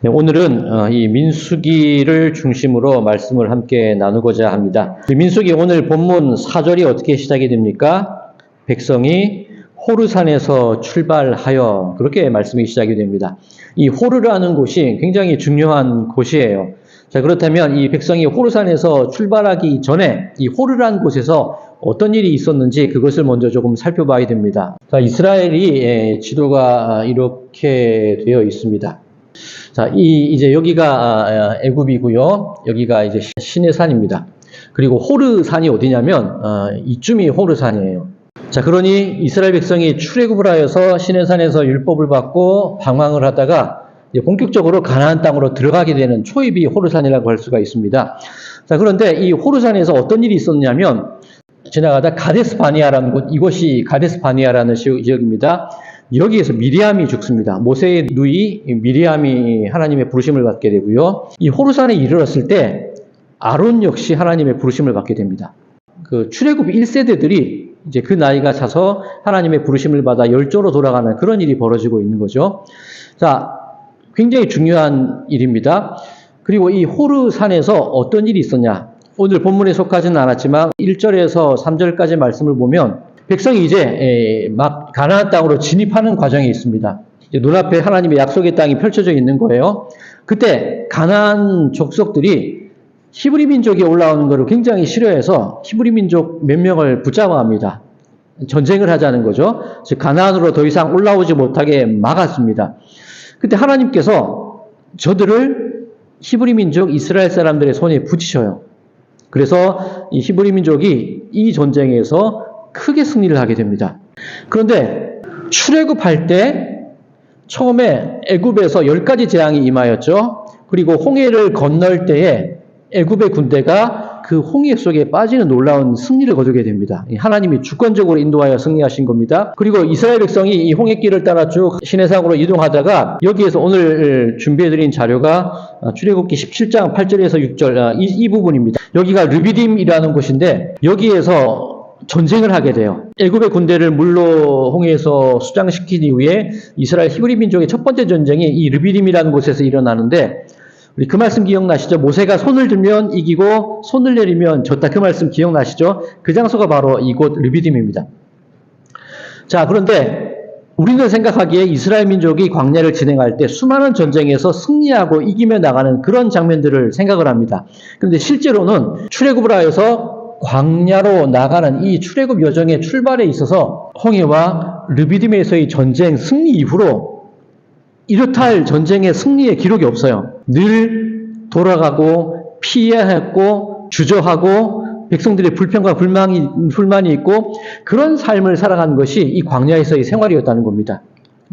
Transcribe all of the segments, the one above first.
네, 오늘은 이 민수기를 중심으로 말씀을 함께 나누고자 합니다. 민수기 오늘 본문 4절이 어떻게 시작이 됩니까? 백성이 호르산에서 출발하여, 그렇게 말씀이 시작이 됩니다. 이 호르라는 곳이 굉장히 중요한 곳이에요. 자, 그렇다면 이 백성이 호르산에서 출발하기 전에 이 호르라는 곳에서 어떤 일이 있었는지 그것을 먼저 조금 살펴봐야 됩니다. 자, 이스라엘이 지도가 이렇게 되어 있습니다. 자, 이제 여기가 애굽이고요. 여기가 이제 시내산입니다. 그리고 호르산이 어디냐면 이쯤이 호르산이에요. 자, 그러니 이스라엘 백성이 출애굽을 하여서 시내산에서 율법을 받고 방황을 하다가 이제 본격적으로 가나안 땅으로 들어가게 되는 초입이 호르산이라고 할 수가 있습니다. 자, 그런데 이 호르산에서 어떤 일이 있었냐면 지나가다 가데스 바니아라는 곳, 이곳이 가데스 바니아라는 지역입니다. 여기에서 미리암이 죽습니다. 모세의 누이 미리암이 하나님의 부르심을 받게 되고요. 이 호르산에 이르렀을 때 아론 역시 하나님의 부르심을 받게 됩니다. 그 출애굽 1세대들이 이제 그 나이가 차서 하나님의 부르심을 받아 열조로 돌아가는 그런 일이 벌어지고 있는 거죠. 자, 굉장히 중요한 일입니다. 그리고 이 호르산에서 어떤 일이 있었냐? 오늘 본문에 속하지는 않았지만 1절에서 3절까지 말씀을 보면 백성이 이제 막 가나안 땅으로 진입하는 과정이 있습니다. 눈앞에 하나님의 약속의 땅이 펼쳐져 있는 거예요. 그때 가나안 족속들이 히브리 민족이 올라오는 것을 굉장히 싫어해서 히브리 민족 몇 명을 붙잡아 합니다. 전쟁을 하자는 거죠. 즉 가나안으로 더 이상 올라오지 못하게 막았습니다. 그때 하나님께서 저들을 히브리 민족 이스라엘 사람들의 손에 붙이셔요. 그래서 이 히브리 민족이 이 전쟁에서 크게 승리를 하게 됩니다. 그런데 출애굽할 때 처음에 애굽에서 10가지 재앙이 임하였죠. 그리고 홍해를 건널 때에 애굽의 군대가 그 홍해 속에 빠지는 놀라운 승리를 거두게 됩니다. 하나님이 주권적으로 인도하여 승리하신 겁니다. 그리고 이스라엘 백성이 이 홍해길을 따라 쭉 시내산으로 이동하다가 여기에서 오늘 준비해드린 자료가 출애굽기 17장 8절에서 6절 이 부분입니다. 여기가 르비딤이라는 곳인데 여기에서 전쟁을 하게 돼요. 애굽의 군대를 물로 홍해에서 수장시킨 이후에 이스라엘 히브리 민족의 첫 번째 전쟁이 이 르비딤이라는 곳에서 일어나는데 우리 그 말씀 기억나시죠? 모세가 손을 들면 이기고 손을 내리면 졌다. 그 말씀 기억나시죠? 그 장소가 바로 이곳 르비딤입니다. 자, 그런데 우리는 생각하기에 이스라엘 민족이 광야를 진행할 때 수많은 전쟁에서 승리하고 이기며 나가는 그런 장면들을 생각을 합니다. 그런데 실제로는 출애굽을 하여서 광야로 나가는 이 출애굽 여정의 출발에 있어서 홍해와 르비딤에서의 전쟁 승리 이후로 이렇다 할 전쟁의 승리의 기록이 없어요. 늘 돌아가고 피해했고 주저하고 백성들의 불평과 불만이 있고 그런 삶을 살아가는 것이 이 광야에서의 생활이었다는 겁니다.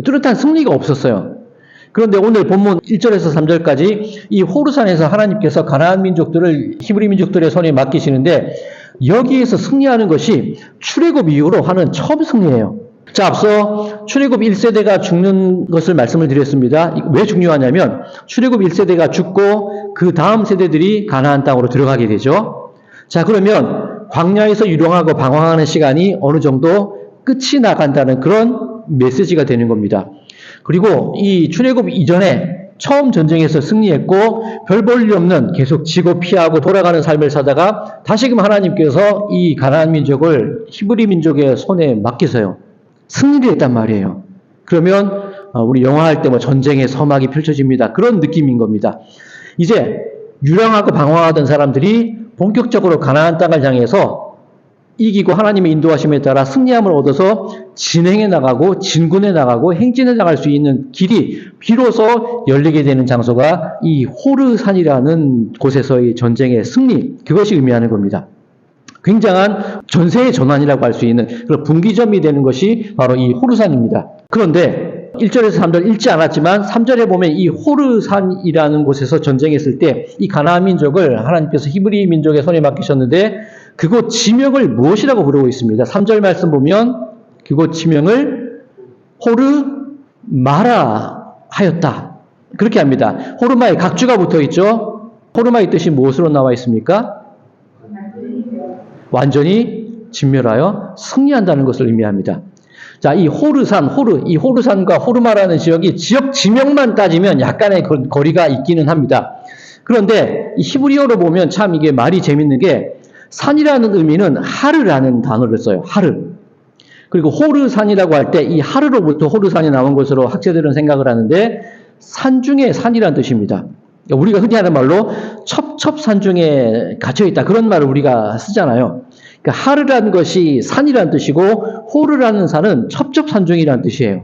뚜렷한 승리가 없었어요. 그런데 오늘 본문 1절에서 3절까지 이 호르산에서 하나님께서 가나안 민족들을 히브리 민족들의 손에 맡기시는데 여기에서 승리하는 것이 출애굽 이후로 하는 처음 승리예요. 자, 앞서 출애굽 1세대가 죽는 것을 말씀을 드렸습니다. 왜 중요하냐면 출애굽 1세대가 죽고 그 다음 세대들이 가나안 땅으로 들어가게 되죠. 자, 그러면 광야에서 유령하고 방황하는 시간이 어느 정도 끝이 나간다는 그런 메시지가 되는 겁니다. 그리고 이 출애굽 이전에 처음 전쟁에서 승리했고 별 볼 일 없는 계속 지고 피하고 돌아가는 삶을 사다가 다시금 하나님께서 이 가나안 민족을 히브리 민족의 손에 맡기세요. 승리를 했단 말이에요. 그러면 우리 영화할 때 뭐 전쟁의 서막이 펼쳐집니다. 그런 느낌인 겁니다. 이제 유랑하고 방황하던 사람들이 본격적으로 가나안 땅을 향해서 이기고 하나님의 인도하심에 따라 승리함을 얻어서 진행해 나가고 진군해 나가고 행진해 나갈 수 있는 길이 비로소 열리게 되는 장소가 이 호르산이라는 곳에서의 전쟁의 승리, 그것이 의미하는 겁니다. 굉장한 전세의 전환이라고 할 수 있는 그런 분기점이 되는 것이 바로 이 호르산입니다. 그런데 1절에서 3절 읽지 않았지만 3절에 보면 이 호르산이라는 곳에서 전쟁했을 때 이 가나안 민족을 하나님께서 히브리 민족의 손에 맡기셨는데 그곳 지명을 무엇이라고 부르고 있습니다. 3절 말씀 보면 그곳 지명을 호르마라 하였다. 그렇게 합니다. 호르마에 각주가 붙어 있죠. 호르마의 뜻이 무엇으로 나와 있습니까? 완전히 진멸하여 승리한다는 것을 의미합니다. 자, 이 호르산과 호르마라는 지역이 지역 지명만 따지면 약간의 거리가 있기는 합니다. 그런데 이 히브리어로 보면 참 이게 말이 재밌는 게 산이라는 의미는 하르라는 단어를 써요. 하르. 그리고 호르산이라고 할 때 이 하르로부터 호르산이 나온 것으로 학자들은 생각을 하는데 산 중에 산이라는 뜻입니다. 우리가 흔히 하는 말로 첩첩산 중에 갇혀있다. 그런 말을 우리가 쓰잖아요. 그러니까 하르라는 것이 산이라는 뜻이고 호르라는 산은 첩첩산중이라는 뜻이에요.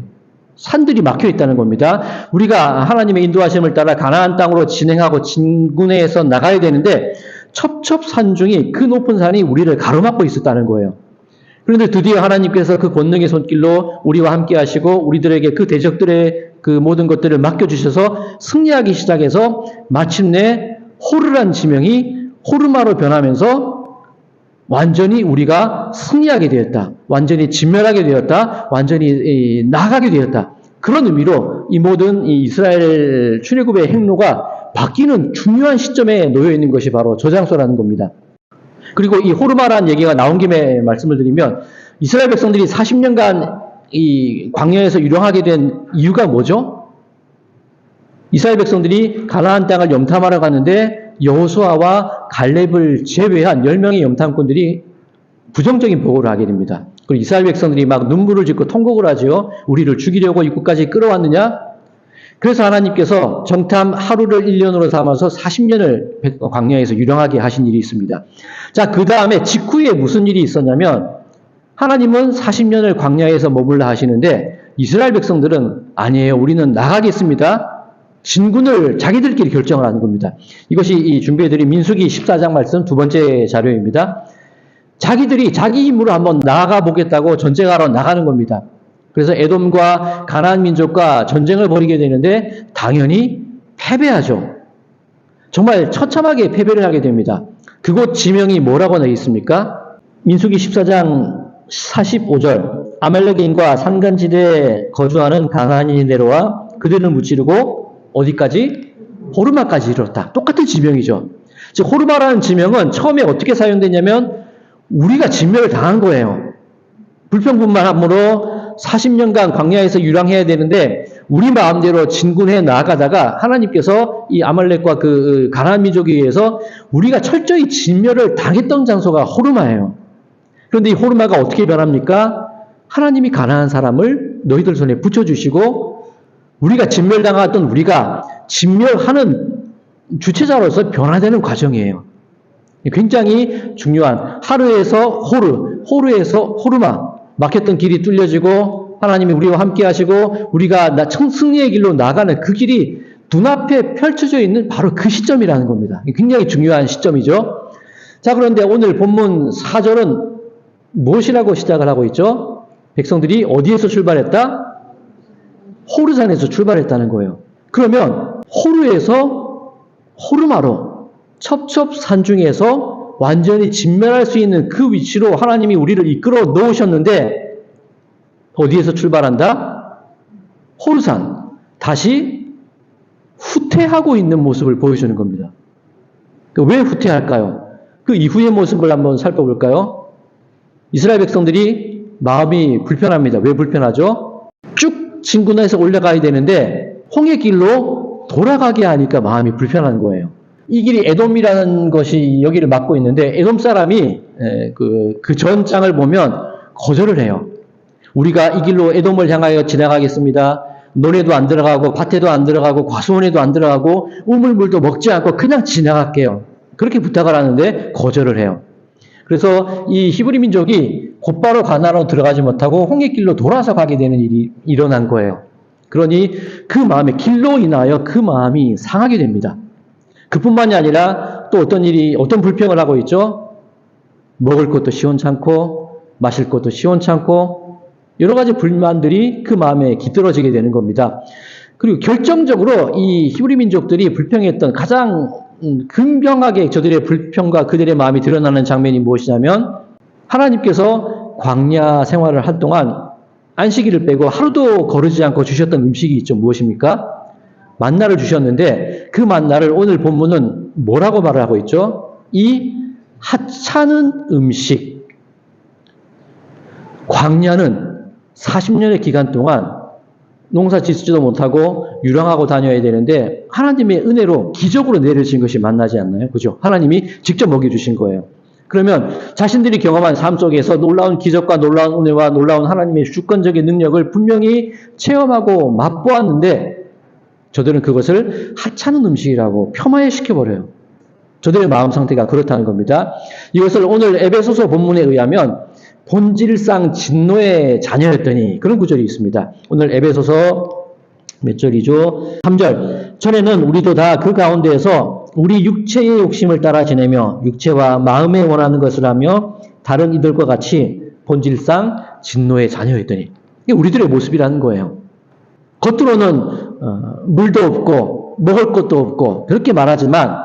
산들이 막혀 있다는 겁니다. 우리가 하나님의 인도하심을 따라 가나안 땅으로 진행하고 진군해서 나가야 되는데 첩첩산중이 그 높은 산이 우리를 가로막고 있었다는 거예요. 그런데 드디어 하나님께서 그 권능의 손길로 우리와 함께 하시고 우리들에게 그 대적들의 그 모든 것들을 맡겨주셔서 승리하기 시작해서 마침내 호르란 지명이 호르마로 변하면서 완전히 우리가 승리하게 되었다. 완전히 진멸하게 되었다. 완전히 나가게 되었다. 그런 의미로 이 모든 이 이스라엘 출애굽의 행로가 바뀌는 중요한 시점에 놓여 있는 것이 바로 저 장소라는 겁니다. 그리고 이 호르마라는 얘기가 나온 김에 말씀을 드리면 이스라엘 백성들이 40년간 이 광야에서 유령하게 된 이유가 뭐죠? 이스라엘 백성들이 가나안 땅을 염탐하러 갔는데 여호수아와 갈렙을 제외한 10명의 염탐꾼들이 부정적인 보고를 하게 됩니다. 그리고 이스라엘 백성들이 막 눈물을 짓고 통곡을 하죠. 우리를 죽이려고 입구까지 끌어왔느냐? 그래서 하나님께서 정탐 하루를 1년으로 삼아서 40년을 광야에서 유령하게 하신 일이 있습니다. 자, 그 다음에 직후에 무슨 일이 있었냐면 하나님은 40년을 광야에서 머물러 하시는데 이스라엘 백성들은 아니에요. 우리는 나가겠습니다. 진군을 자기들끼리 결정을 하는 겁니다. 이것이 이 준비해드린 민수기 14장 말씀 두 번째 자료입니다. 자기들이 자기 힘으로 한번 나아가 보겠다고 전쟁하러 나가는 겁니다. 그래서 에돔과 가나안 민족과 전쟁을 벌이게 되는데 당연히 패배하죠. 정말 처참하게 패배를 하게 됩니다. 그곳 지명이 뭐라고 되어 있습니까? 민수기 14장 45절 아말렉인과 산간지대에 거주하는 가나안인이 내려와 그들을 무찌르고 어디까지? 호르마까지 이르렀다. 똑같은 지명이죠. 즉 호르마라는 지명은 처음에 어떻게 사용됐냐면 우리가 진멸을 당한 거예요. 불평분만함으로 40년간 광야에서 유랑해야 되는데 우리 마음대로 진군해 나아가다가 하나님께서 이 아말렉과 그 가나안 민족에 의해서 우리가 철저히 진멸을 당했던 장소가 호르마예요. 그런데 이 호르마가 어떻게 변합니까? 하나님이 가나안 사람을 너희들 손에 붙여주시고 우리가 진멸당했던 우리가 진멸하는 주체자로서 변화되는 과정이에요. 굉장히 중요한 하르에서 호르에서 호르마 막혔던 길이 뚫려지고 하나님이 우리와 함께 하시고 우리가 승리의 길로 나가는 그 길이 눈앞에 펼쳐져 있는 바로 그 시점이라는 겁니다. 굉장히 중요한 시점이죠. 자, 그런데 오늘 본문 4절은 무엇이라고 시작을 하고 있죠? 백성들이 어디에서 출발했다? 호르산에서 출발했다는 거예요. 그러면 호르에서 호르마로 첩첩산중에서 완전히 진멸할 수 있는 그 위치로 하나님이 우리를 이끌어 놓으셨는데 어디에서 출발한다? 호르산. 다시 후퇴하고 있는 모습을 보여주는 겁니다. 왜 후퇴할까요? 그 이후의 모습을 한번 살펴볼까요? 이스라엘 백성들이 마음이 불편합니다. 왜 불편하죠? 쭉 진군해서 올라가야 되는데 홍해길로 돌아가게 하니까 마음이 불편한 거예요. 이 길이 에돔이라는 것이 여기를 막고 있는데 에돔 사람이 그 전장을 보면 거절을 해요. 우리가 이 길로 에돔을 향하여 지나가겠습니다. 논에도 안 들어가고 밭에도 안 들어가고 과수원에도 안 들어가고 우물물도 먹지 않고 그냥 지나갈게요. 그렇게 부탁을 하는데 거절을 해요. 그래서 이 히브리 민족이 곧바로 가나안으로 들어가지 못하고 홍해길로 돌아서 가게 되는 일이 일어난 거예요. 그러니 그 마음의 길로 인하여 그 마음이 상하게 됩니다. 그뿐만이 아니라 또 어떤 불평을 하고 있죠? 먹을 것도 시원찮고 마실 것도 시원찮고 여러 가지 불만들이 그 마음에 깃들어지게 되는 겁니다. 그리고 결정적으로 이 히브리 민족들이 불평했던 가장 근명하게 저들의 불평과 그들의 마음이 드러나는 장면이 무엇이냐면 하나님께서 광야 생활을 할 동안 안식일을 빼고 하루도 거르지 않고 주셨던 음식이 있죠. 무엇입니까? 만나를 주셨는데 그 만나를 오늘 본문은 뭐라고 말을 하고 있죠? 이 하찮은 음식. 광야는 40년의 기간 동안 농사 짓지도 못하고 유랑하고 다녀야 되는데 하나님의 은혜로 기적으로 내려진 것이 만나지 않나요? 그죠? 하나님이 직접 먹여주신 거예요. 그러면 자신들이 경험한 삶 속에서 놀라운 기적과 놀라운 은혜와 놀라운 하나님의 주권적인 능력을 분명히 체험하고 맛보았는데 저들은 그것을 하찮은 음식이라고 폄하시켜버려요. 저들의 마음 상태가 그렇다는 겁니다. 이것을 오늘 에베소서 본문에 의하면 본질상 진노의 자녀였더니 그런 구절이 있습니다. 오늘 에베소서 몇 절이죠? 3절. 전에는 우리도 다 그 가운데에서 우리 육체의 욕심을 따라 지내며 육체와 마음에 원하는 것을 하며 다른 이들과 같이 본질상 진노의 자녀였더니 이게 우리들의 모습이라는 거예요. 겉으로는 물도 없고 먹을 것도 없고 그렇게 말하지만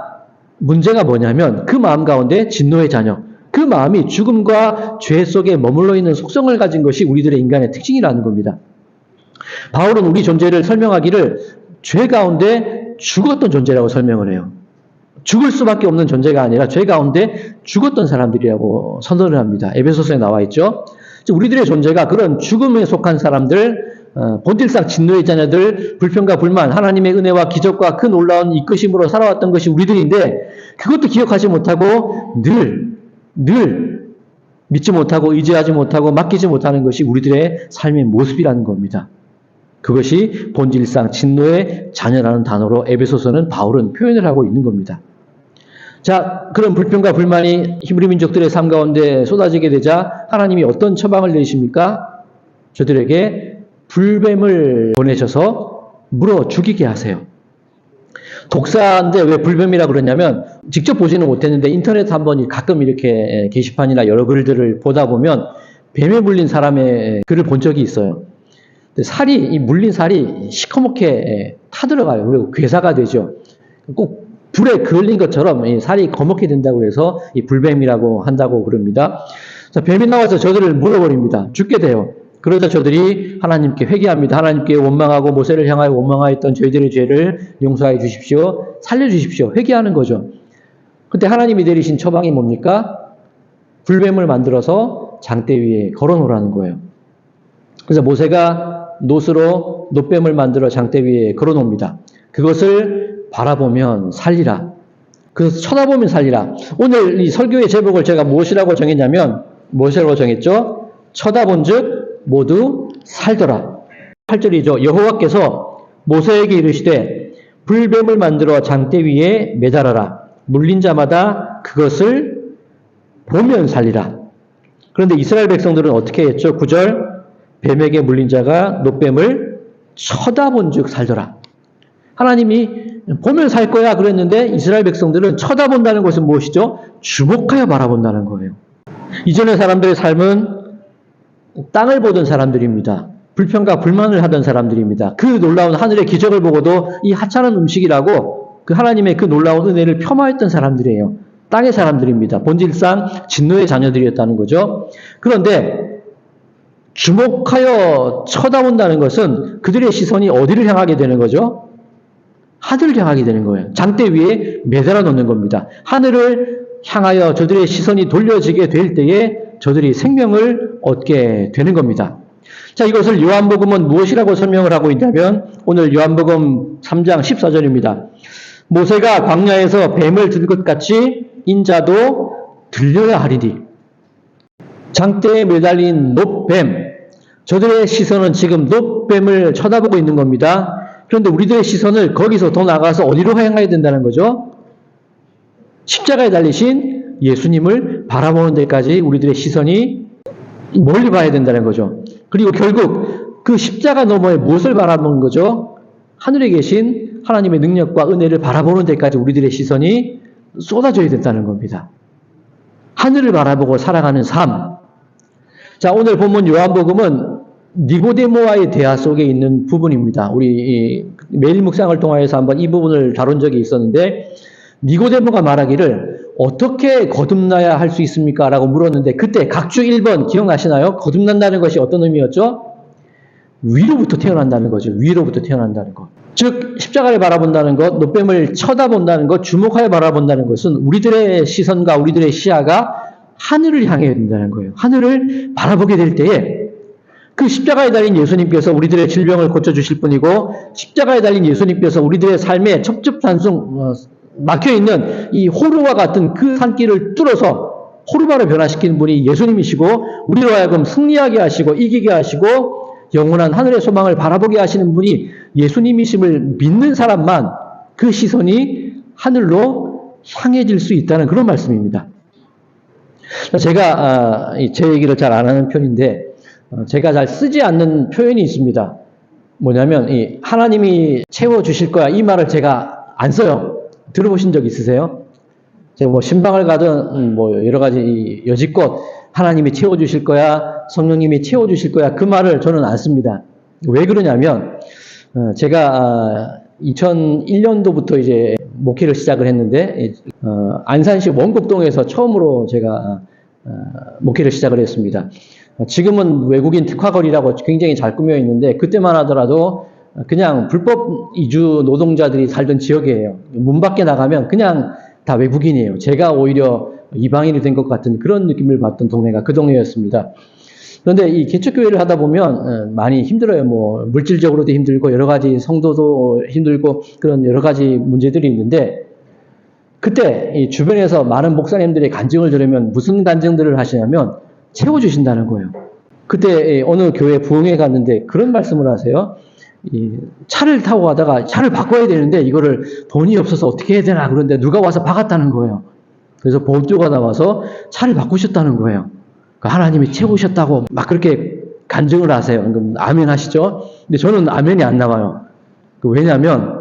문제가 뭐냐면 그 마음 가운데 진노의 자녀, 그 마음이 죽음과 죄 속에 머물러 있는 속성을 가진 것이 우리들의 인간의 특징이라는 겁니다. 바울은 우리 존재를 설명하기를 죄 가운데 죽었던 존재라고 설명을 해요. 죽을 수밖에 없는 존재가 아니라 죄 가운데 죽었던 사람들이라고 선언을 합니다. 에베소서에 나와 있죠. 우리들의 존재가 그런 죽음에 속한 사람들, 본질상 진노의 자녀들, 불평과 불만, 하나님의 은혜와 기적과 그 놀라운 이끄심으로 살아왔던 것이 우리들인데 그것도 기억하지 못하고 늘 믿지 못하고 의지하지 못하고 맡기지 못하는 것이 우리들의 삶의 모습이라는 겁니다. 그것이 본질상 진노의 자녀라는 단어로 에베소서는 바울은 표현을 하고 있는 겁니다. 자, 그런 불평과 불만이 히브리 민족들의 삶 가운데 쏟아지게 되자 하나님이 어떤 처방을 내리십니까? 저들에게 불뱀을 보내셔서 물어 죽이게 하세요. 독사인데 왜 불뱀이라고 그러냐면 직접 보지는 못했는데 인터넷 한번 가끔 이렇게 게시판이나 여러 글들을 보다 보면 뱀에 물린 사람의 글을 본 적이 있어요. 이 물린 살이 시커멓게 타들어가요. 그리고 괴사가 되죠. 꼭 불에 그을린 것처럼 이 살이 거먹게 된다고 해서 이 불뱀이라고 한다고 그럽니다. 자, 뱀이 나와서 저들을 물어버립니다. 죽게 돼요. 그러자 저들이 하나님께 회개합니다. 하나님께 원망하고 모세를 향하여 원망하였던 저희들의 죄를 용서해 주십시오. 살려주십시오. 회개하는 거죠. 그때 하나님이 내리신 처방이 뭡니까? 불뱀을 만들어서 장대 위에 걸어놓으라는 거예요. 그래서 모세가 놋으로 놋뱀을 만들어 장대 위에 걸어놓습니다. 그것을 바라보면 살리라. 그래서 쳐다보면 살리라. 오늘 이 설교의 제목을 제가 무엇이라고 정했냐면 무엇이라고 정했죠? 쳐다본 즉 모두 살더라. 8절이죠. 여호와께서 모세에게 이르시되 불뱀을 만들어 장대 위에 매달아라. 물린 자마다 그것을 보면 살리라. 그런데 이스라엘 백성들은 어떻게 했죠? 9절. 뱀에게 물린 자가 놋뱀을 쳐다본 즉 살더라. 하나님이 보면 살 거야 그랬는데 이스라엘 백성들은 쳐다본다는 것은 무엇이죠? 주목하여 바라본다는 거예요. 이전의 사람들의 삶은 땅을 보던 사람들입니다. 불평과 불만을 하던 사람들입니다. 그 놀라운 하늘의 기적을 보고도 이 하찮은 음식이라고 그 하나님의 그 놀라운 은혜를 폄하했던 사람들이에요. 땅의 사람들입니다. 본질상 진노의 자녀들이었다는 거죠. 그런데 주목하여 쳐다본다는 것은 그들의 시선이 어디를 향하게 되는 거죠? 하늘을 향하게 되는 거예요. 장대 위에 매달아 놓는 겁니다. 하늘을 향하여 저들의 시선이 돌려지게 될 때에 저들이 생명을 얻게 되는 겁니다. 자, 이것을 요한복음은 무엇이라고 설명을 하고 있냐면 오늘 요한복음 3장 14절입니다. 모세가 광야에서 뱀을 들 것 같이 인자도 들려야 하리니. 장대에 매달린 놋뱀. 저들의 시선은 지금 놋뱀을 쳐다보고 있는 겁니다. 그런데 우리들의 시선을 거기서 더 나가서 어디로 향해야 된다는 거죠? 십자가에 달리신 예수님을 바라보는 데까지 우리들의 시선이 멀리 봐야 된다는 거죠. 그리고 결국 그 십자가 너머에 무엇을 바라보는 거죠? 하늘에 계신 하나님의 능력과 은혜를 바라보는 데까지 우리들의 시선이 쏟아져야 된다는 겁니다. 하늘을 바라보고 살아가는 삶. 자, 오늘 본문 요한복음은 니고데모와의 대화 속에 있는 부분입니다. 우리 매일 묵상을 통해서 한번 이 부분을 다룬 적이 있었는데 니고데모가 말하기를 어떻게 거듭나야 할 수 있습니까? 라고 물었는데 그때 각주 1번 기억나시나요? 거듭난다는 것이 어떤 의미였죠? 위로부터 태어난다는 거죠. 위로부터 태어난다는 것. 즉 십자가를 바라본다는 것, 놋뱀을 쳐다본다는 것, 주목하여 바라본다는 것은 우리들의 시선과 우리들의 시야가 하늘을 향해야 된다는 거예요. 하늘을 바라보게 될 때에 그 십자가에 달린 예수님께서 우리들의 질병을 고쳐주실 분이고, 십자가에 달린 예수님께서 우리들의 삶에 첩첩산중 막혀있는 이 호르와 같은 그 산길을 뚫어서 호르바로 변화시키는 분이 예수님이시고, 우리로 하여금 승리하게 하시고 이기게 하시고 영원한 하늘의 소망을 바라보게 하시는 분이 예수님이심을 믿는 사람만 그 시선이 하늘로 향해질 수 있다는 그런 말씀입니다. 제가 제 얘기를 잘 안 하는 편인데, 제가 잘 쓰지 않는 표현이 있습니다. 뭐냐면 하나님이 채워주실 거야, 이 말을 제가 안 써요. 들어보신 적 있으세요? 제가 뭐 신방을 가든 뭐 여러 가지 여지껏 하나님이 채워주실 거야, 성령님이 채워주실 거야, 그 말을 저는 안 씁니다. 왜 그러냐면 제가 2001년도부터 이제 목회를 시작을 했는데, 안산시 원곡동에서 처음으로 제가 목회를 시작을 했습니다. 지금은 외국인 특화거리라고 굉장히 잘 꾸며 있는데, 그때만 하더라도 그냥 불법 이주 노동자들이 살던 지역이에요. 문 밖에 나가면 그냥 다 외국인이에요. 제가 오히려 이방인이 된 것 같은 그런 느낌을 받던 동네가 그 동네였습니다. 그런데 이 개척교회를 하다 보면 많이 힘들어요. 뭐 물질적으로도 힘들고 여러 가지 성도도 힘들고 그런 여러 가지 문제들이 있는데, 그때 이 주변에서 많은 목사님들의 간증을 들으면 무슨 간증들을 하시냐면 채워주신다는 거예요. 그때 어느 교회 부흥회 갔는데 그런 말씀을 하세요. 이 차를 타고 가다가 차를 바꿔야 되는데 이거를 돈이 없어서 어떻게 해야 되나, 그런데 누가 와서 박았다는 거예요. 그래서 보험료가 나와서 차를 바꾸셨다는 거예요. 하나님이 채우셨다고 막 그렇게 간증을 하세요. 아멘 하시죠? 근데 저는 아멘이 안 나와요. 왜냐하면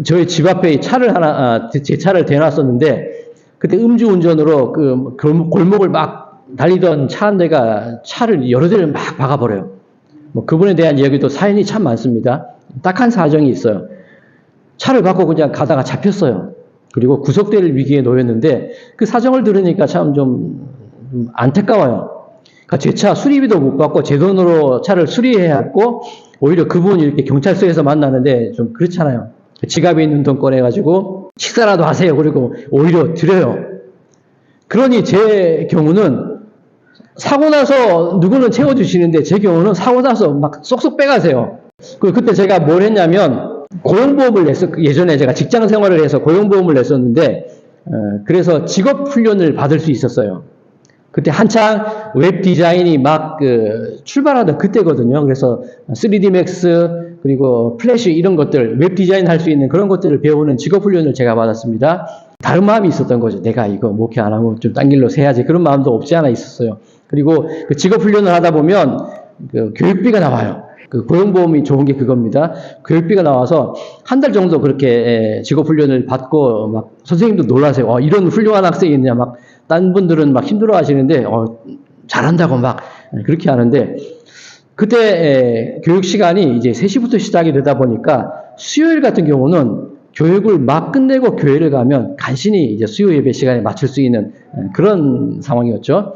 저희 집 앞에 차를 제 차를 대놨었는데, 그때 음주운전으로 그 골목을 막 달리던 차 한 대가 차를 여러 대를 막 박아버려요. 뭐 그분에 대한 이야기도 사연이 참 많습니다. 딱한 사정이 있어요. 차를 받고 그냥 가다가 잡혔어요. 그리고 구속될 위기에 놓였는데, 그 사정을 들으니까 참 좀 안타까워요. 그러니까 제 차 수리비도 못 받고 제 돈으로 차를 수리해야 했고, 오히려 그분이 이렇게 경찰서에서 만나는데 좀 그렇잖아요. 지갑에 있는 돈 꺼내가지고 식사라도 하세요. 그리고 오히려 드려요. 그러니 제 경우는 사고 나서 누구는 채워주시는데, 제 경우는 사고 나서 막 쏙쏙 빼가세요. 그때 제가 뭘 했냐면 고용보험을 예전에 제가 직장 생활을 해서 고용보험을 냈었는데, 그래서 직업훈련을 받을 수 있었어요. 그때 한창 웹 디자인이 막 출발하던 그때거든요. 그래서 3D 맥스 그리고 플래시 이런 것들, 웹 디자인 할 수 있는 그런 것들을 배우는 직업훈련을 제가 받았습니다. 다른 마음이 있었던 거죠. 내가 이거 목회 안 하고 좀 딴 길로 새야지, 그런 마음도 없지 않아 있었어요. 그리고 그 직업훈련을 하다 보면 그 교육비가 나와요. 그 고용보험이 좋은 게 그겁니다. 교육비가 나와서 한 달 정도 그렇게 직업훈련을 받고 막 선생님도 놀라세요. 이런 훌륭한 학생이 있냐, 막 딴 분들은 막 힘들어 하시는데 잘한다고 막 그렇게 하는데, 그때 교육 시간이 이제 3시부터 시작이 되다 보니까 수요일 같은 경우는 교육을 막 끝내고 교회를 가면 간신히 이제 수요 예배 시간에 맞출 수 있는 그런 상황이었죠.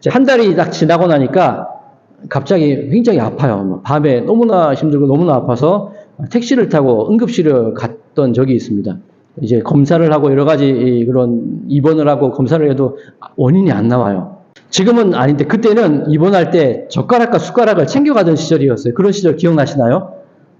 한 달이 딱 지나고 나니까 갑자기 굉장히 아파요. 밤에 너무나 힘들고 너무나 아파서 택시를 타고 응급실을 갔던 적이 있습니다. 이제 검사를 하고 여러 가지 그런 입원을 하고 검사를 해도 원인이 안 나와요. 지금은 아닌데, 그때는 입원할 때 젓가락과 숟가락을 챙겨가던 시절이었어요. 그런 시절 기억나시나요?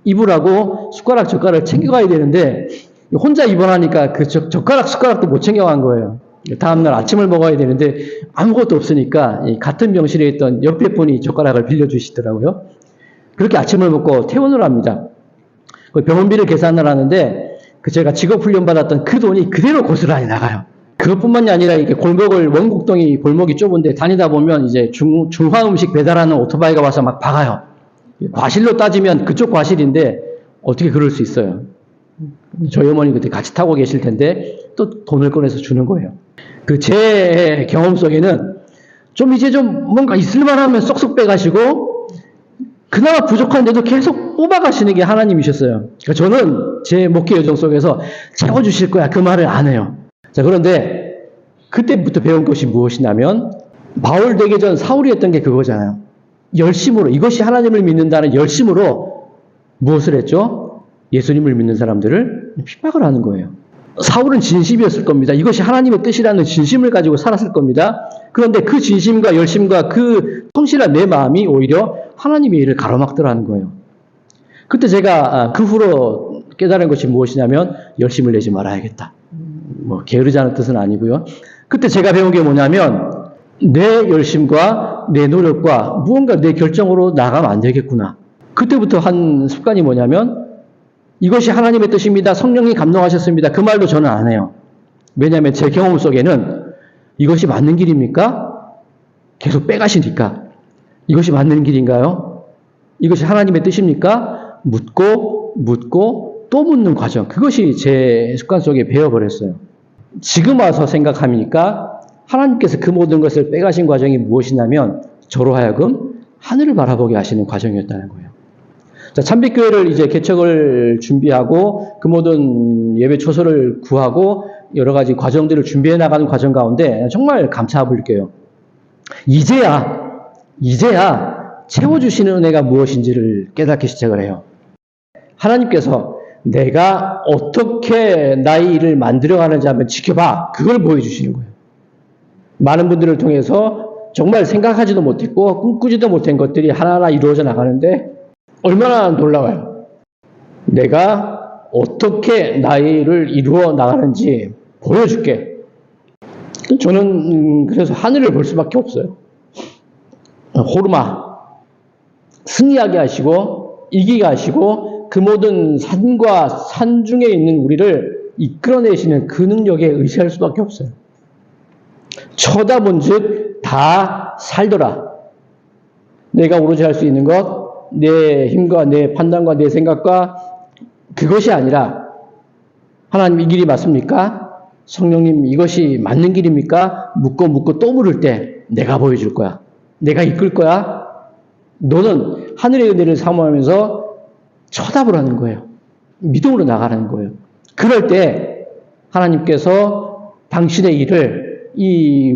이불하고 숟가락, 젓가락을 챙겨가야 되는데 혼자 입원하니까 그 젓가락, 숟가락도 못 챙겨간 거예요. 다음날 아침을 먹어야 되는데 아무것도 없으니까 같은 병실에 있던 옆에 분이 젓가락을 빌려주시더라고요. 그렇게 아침을 먹고 퇴원을 합니다. 병원비를 계산을 하는데 제가 직업훈련 받았던 그 돈이 그대로 고스란히 나가요. 그것뿐만이 아니라 이게 원곡동이 골목이 좁은데 다니다 보면 이제 중화음식 배달하는 오토바이가 와서 막 박아요. 과실로 따지면 그쪽 과실인데 어떻게 그럴 수 있어요? 저희 어머니 그때 같이 타고 계실 텐데 또 돈을 꺼내서 주는 거예요. 제 경험 속에는 이제 뭔가 있을만하면 쏙쏙 빼가시고, 그나마 부족한데도 계속 뽑아가시는 게 하나님이셨어요. 그러니까 저는 제 목회 여정 속에서 채워주실 거야, 그 말을 안 해요. 자, 그런데 그때부터 배운 것이 무엇이냐면, 바울 되기 전 사울이 했던 게 그거잖아요. 열심으로, 이것이 하나님을 믿는다는 열심으로 무엇을 했죠? 예수님을 믿는 사람들을 핍박을 하는 거예요. 사울은 진심이었을 겁니다. 이것이 하나님의 뜻이라는 진심을 가지고 살았을 겁니다. 그런데 그 진심과 열심과 그 성실한 내 마음이 오히려 하나님의 일을 가로막더라는 거예요. 그때 제가 그 후로 깨달은 것이 무엇이냐면 열심을 내지 말아야겠다. 뭐 게으르자는 뜻은 아니고요. 그때 제가 배운 게 뭐냐면 내 열심과 내 노력과 무언가 내 결정으로 나가면 안 되겠구나. 그때부터 한 습관이 뭐냐면 이것이 하나님의 뜻입니다. 성령이 감동하셨습니다. 그 말도 저는 안 해요. 왜냐하면 제 경험 속에는 이것이 맞는 길입니까? 계속 빼가시니까. 이것이 맞는 길인가요? 이것이 하나님의 뜻입니까? 묻고 또 묻는 과정. 그것이 제 습관 속에 배어버렸어요. 지금 와서 생각하니까 하나님께서 그 모든 것을 빼가신 과정이 무엇이냐면 저로 하여금 하늘을 바라보게 하시는 과정이었다는 거예요. 자, 참빛교회를 이제 개척을 준비하고 그 모든 예배 초소를 구하고 여러 가지 과정들을 준비해 나가는 과정 가운데 정말 감사함을 느껴요. 이제야 채워주시는 은혜가 무엇인지를 깨닫기 시작을 해요. 하나님께서 내가 어떻게 나의 일을 만들어가는지 한번 지켜봐. 그걸 보여주시는 거예요. 많은 분들을 통해서 정말 생각하지도 못했고 꿈꾸지도 못한 것들이 하나하나 이루어져 나가는데 얼마나 놀라워요. 내가 어떻게 나의 일을 이루어 나가는지 보여줄게. 저는 그래서 하늘을 볼 수밖에 없어요. 호르마 승리하게 하시고 이기게 하시고 그 모든 산과 산 중에 있는 우리를 이끌어내시는 그 능력에 의지할 수밖에 없어요. 쳐다본즉 다 살더라. 내가 오로지 할 수 있는 것, 내 힘과 내 판단과 내 생각과 그것이 아니라 하나님 이 길이 맞습니까? 성령님 이것이 맞는 길입니까? 묻고 또 물을 때 내가 보여줄 거야. 내가 이끌 거야. 너는 하늘의 은혜를 사모하면서 쳐다보라는 거예요. 믿음으로 나가라는 거예요. 그럴 때 하나님께서 당신의 일을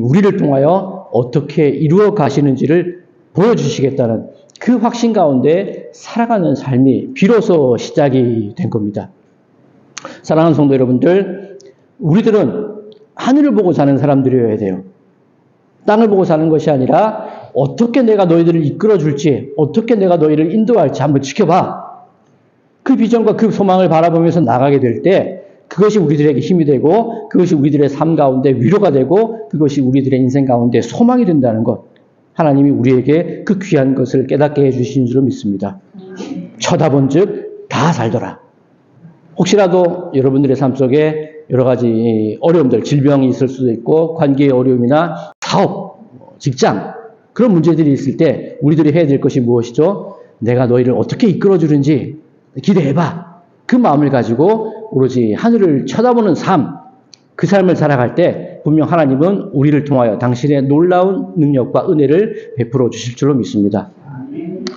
우리를 통하여 어떻게 이루어 가시는지를 보여주시겠다는 그 확신 가운데 살아가는 삶이 비로소 시작이 된 겁니다. 사랑하는 성도 여러분들, 우리들은 하늘을 보고 사는 사람들이어야 돼요. 땅을 보고 사는 것이 아니라 어떻게 내가 너희들을 이끌어줄지, 어떻게 내가 너희를 인도할지 한번 지켜봐. 그 비전과 그 소망을 바라보면서 나가게 될 때 그것이 우리들에게 힘이 되고 그것이 우리들의 삶 가운데 위로가 되고 그것이 우리들의 인생 가운데 소망이 된다는 것. 하나님이 우리에게 그 귀한 것을 깨닫게 해주신 줄로 믿습니다. 쳐다본즉 다 살더라. 혹시라도 여러분들의 삶 속에 여러 가지 어려움들, 질병이 있을 수도 있고 관계의 어려움이나 사업, 직장 그런 문제들이 있을 때 우리들이 해야 될 것이 무엇이죠? 내가 너희를 어떻게 이끌어주는지 기대해봐. 그 마음을 가지고 오로지 하늘을 쳐다보는 삶, 그 삶을 살아갈 때 분명 하나님은 우리를 통하여 당신의 놀라운 능력과 은혜를 베풀어 주실 줄로 믿습니다.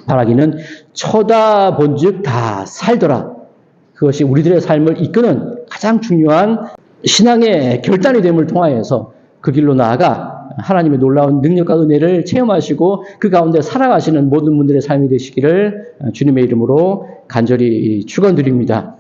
바라기는 쳐다본즉 다 살더라. 그것이 우리들의 삶을 이끄는 가장 중요한 신앙의 결단이 됨을 통하여서 그 길로 나아가 하나님의 놀라운 능력과 은혜를 체험하시고 그 가운데 살아가시는 모든 분들의 삶이 되시기를 주님의 이름으로 간절히 축원드립니다.